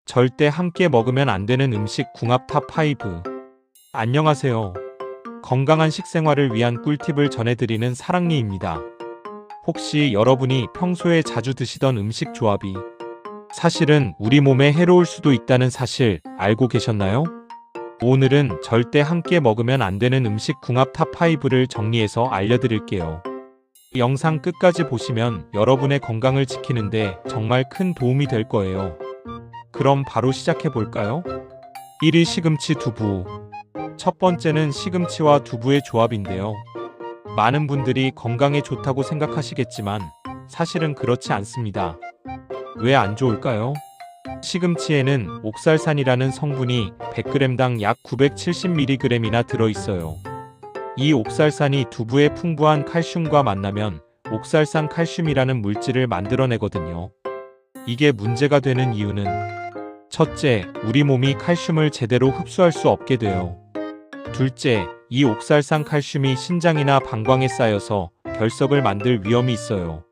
절대 함께 먹으면 안 되는 음식 궁합 탑5. 안녕하세요. 건강한 식생활을 위한 꿀팁을 전해드리는 사랑니입니다. 혹시 여러분이 평소에 자주 드시던 음식 조합이 사실은 우리 몸에 해로울 수도 있다는 사실 알고 계셨나요? 오늘은 절대 함께 먹으면 안 되는 음식 궁합 탑5를 정리해서 알려드릴게요. 영상 끝까지 보시면 여러분의 건강을 지키는데 정말 큰 도움이 될 거예요. 그럼 바로 시작해 볼까요? 1위 시금치 두부. 첫 번째는 시금치와 두부의 조합인데요. 많은 분들이 건강에 좋다고 생각하시겠지만 사실은 그렇지 않습니다. 왜 안 좋을까요? 시금치에는 옥살산이라는 성분이 100g당 약 970mg이나 들어있어요. 이 옥살산이 두부의 풍부한 칼슘과 만나면 옥살산 칼슘이라는 물질을 만들어내거든요. 이게 문제가 되는 이유는 첫째, 우리 몸이 칼슘을 제대로 흡수할 수 없게 돼요. 둘째, 이 옥살산 칼슘이 신장이나 방광에 쌓여서 결석을 만들 위험이 있어요.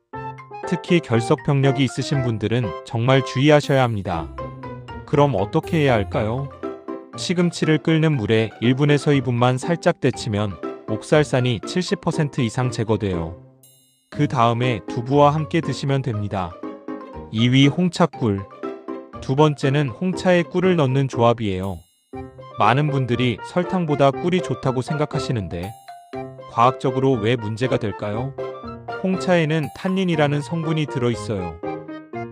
특히 결석병력이 있으신 분들은 정말 주의하셔야 합니다. 그럼 어떻게 해야 할까요? 시금치를 끓는 물에 1분에서 2분만 살짝 데치면 옥살산이 70% 이상 제거돼요. 그 다음에 두부와 함께 드시면 됩니다. 2위 홍차꿀. 두 번째는 홍차에 꿀을 넣는 조합이에요. 많은 분들이 설탕보다 꿀이 좋다고 생각하시는데 과학적으로 왜 문제가 될까요? 홍차에는 탄닌이라는 성분이 들어있어요.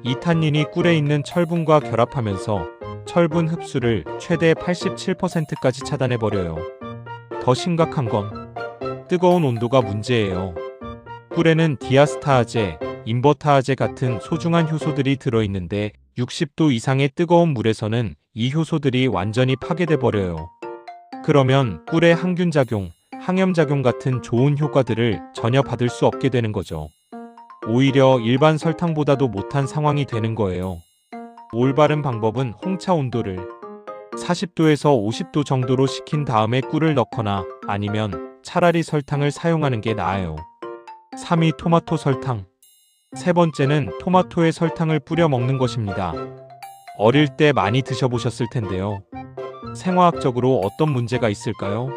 이 탄닌이 꿀에 있는 철분과 결합하면서 철분 흡수를 최대 87%까지 차단해버려요. 더 심각한 건 뜨거운 온도가 문제예요. 꿀에는 디아스타아제, 인버타아제 같은 소중한 효소들이 들어있는데 60도 이상의 뜨거운 물에서는 이 효소들이 완전히 파괴돼 버려요. 그러면 꿀의 항균작용, 항염작용 같은 좋은 효과들을 전혀 받을 수 없게 되는 거죠. 오히려 일반 설탕보다도 못한 상황이 되는 거예요. 올바른 방법은 홍차 온도를 40도에서 50도 정도로 식힌 다음에 꿀을 넣거나 아니면 차라리 설탕을 사용하는 게 나아요. 3위 토마토 설탕. 세 번째는 토마토에 설탕을 뿌려 먹는 것입니다. 어릴 때 많이 드셔보셨을 텐데요. 생화학적으로 어떤 문제가 있을까요?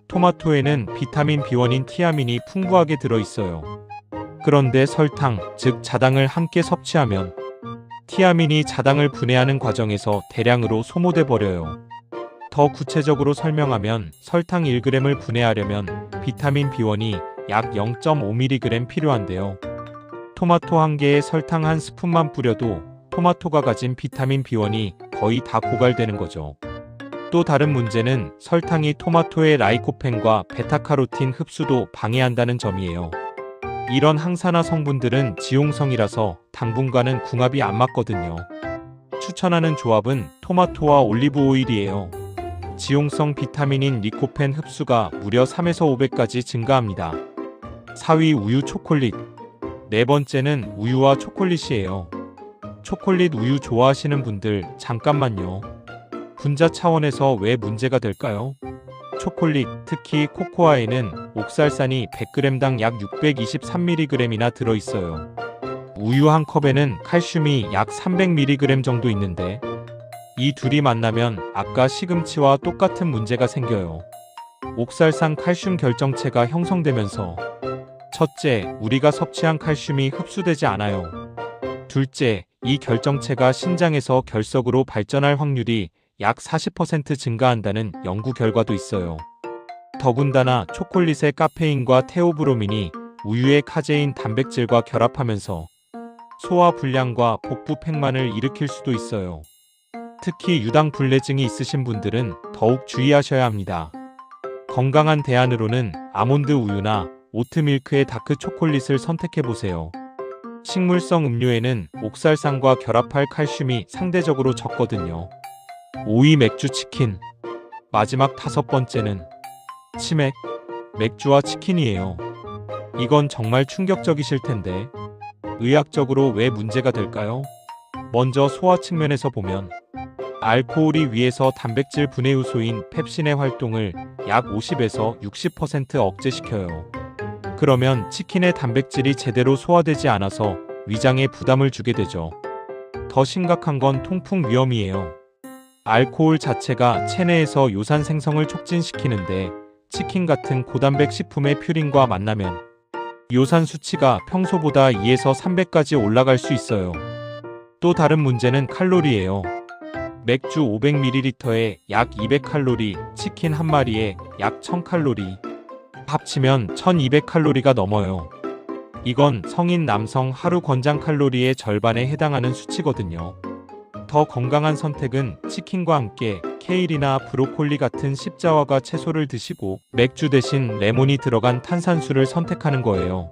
토마토에는 비타민 B1인 티아민이 풍부하게 들어있어요. 그런데 설탕, 즉 자당을 함께 섭취하면 티아민이 자당을 분해하는 과정에서 대량으로 소모돼 버려요. 더 구체적으로 설명하면 설탕 1g을 분해하려면 비타민 B1이 약 0.5mg 필요한데요. 토마토 한 개에 설탕 한 스푼만 뿌려도 토마토가 가진 비타민 B1이 거의 다 고갈되는 거죠. 또 다른 문제는 설탕이 토마토의 라이코펜과 베타카로틴 흡수도 방해한다는 점이에요. 이런 항산화 성분들은 지용성이라서 당분간은 궁합이 안 맞거든요. 추천하는 조합은 토마토와 올리브 오일이에요. 지용성 비타민인 리코펜 흡수가 무려 3에서 5배까지 증가합니다. 4위 우유 초콜릿. 네 번째는 우유와 초콜릿이에요. 초콜릿 우유 좋아하시는 분들 잠깐만요. 분자 차원에서 왜 문제가 될까요? 초콜릿, 특히 코코아에는 옥살산이 100g당 약 623mg이나 들어있어요. 우유 한 컵에는 칼슘이 약 300mg 정도 있는데 이 둘이 만나면 아까 시금치와 똑같은 문제가 생겨요. 옥살산 칼슘 결정체가 형성되면서 첫째, 우리가 섭취한 칼슘이 흡수되지 않아요. 둘째, 이 결정체가 신장에서 결석으로 발전할 확률이 약 40% 증가한다는 연구 결과도 있어요. 더군다나 초콜릿의 카페인과 테오브로민이 우유의 카제인 단백질과 결합하면서 소화 불량과 복부 팽만을 일으킬 수도 있어요. 특히 유당불내증이 있으신 분들은 더욱 주의하셔야 합니다. 건강한 대안으로는 아몬드 우유나 오트밀크의 다크 초콜릿을 선택해보세요. 식물성 음료에는 옥살산과 결합할 칼슘이 상대적으로 적거든요. 5위 맥주 치킨. 마지막 다섯 번째는 치맥, 맥주와 치킨이에요. 이건 정말 충격적이실 텐데 의학적으로 왜 문제가 될까요? 먼저 소화 측면에서 보면 알코올이 위에서 단백질 분해 요소인 펩신의 활동을 약 50에서 60% 억제시켜요. 그러면 치킨의 단백질이 제대로 소화되지 않아서 위장에 부담을 주게 되죠. 더 심각한 건 통풍 위험이에요. 알코올 자체가 체내에서 요산 생성을 촉진시키는데 치킨 같은 고단백 식품의 퓨린과 만나면 요산 수치가 평소보다 2에서 3배까지 올라갈 수 있어요. 또 다른 문제는 칼로리예요. 맥주 500ml에 약 200칼로리, 치킨 한 마리에 약 1000칼로리, 합치면 1200칼로리가 넘어요. 이건 성인 남성 하루 권장 칼로리의 절반에 해당하는 수치거든요. 더 건강한 선택은 치킨과 함께 케일이나 브로콜리 같은 십자화과 채소를 드시고 맥주 대신 레몬이 들어간 탄산수를 선택하는 거예요.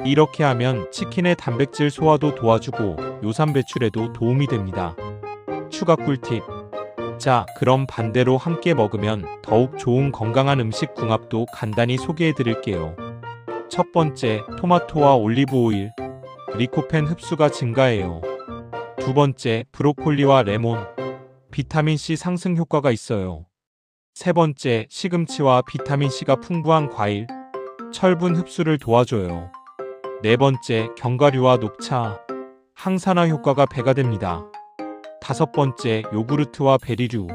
이렇게 하면 치킨의 단백질 소화도 도와주고 요산 배출에도 도움이 됩니다. 추가 꿀팁. 자, 그럼 반대로 함께 먹으면 더욱 좋은 건강한 음식 궁합도 간단히 소개해 드릴게요. 첫 번째, 토마토와 올리브 오일. 리코펜 흡수가 증가해요. 두 번째, 브로콜리와 레몬. 비타민C 상승 효과가 있어요. 세 번째, 시금치와 비타민C가 풍부한 과일. 철분 흡수를 도와줘요. 네 번째, 견과류와 녹차. 항산화 효과가 배가 됩니다. 다섯 번째, 요구르트와 베리류.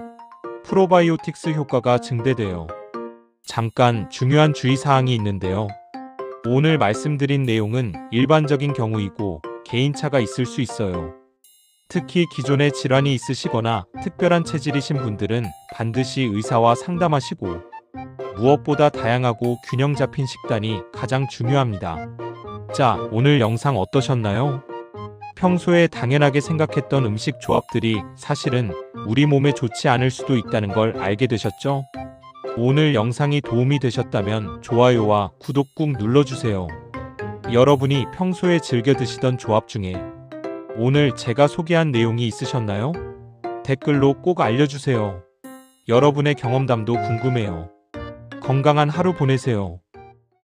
프로바이오틱스 효과가 증대돼요. 잠깐 중요한 주의사항이 있는데요. 오늘 말씀드린 내용은 일반적인 경우이고 개인차가 있을 수 있어요. 특히 기존에 질환이 있으시거나 특별한 체질이신 분들은 반드시 의사와 상담하시고 무엇보다 다양하고 균형 잡힌 식단이 가장 중요합니다. 자, 오늘 영상 어떠셨나요? 평소에 당연하게 생각했던 음식 조합들이 사실은 우리 몸에 좋지 않을 수도 있다는 걸 알게 되셨죠? 오늘 영상이 도움이 되셨다면 좋아요와 구독 꾹 눌러주세요. 여러분이 평소에 즐겨 드시던 조합 중에 오늘 제가 소개한 내용이 있으셨나요? 댓글로 꼭 알려주세요. 여러분의 경험담도 궁금해요. 건강한 하루 보내세요.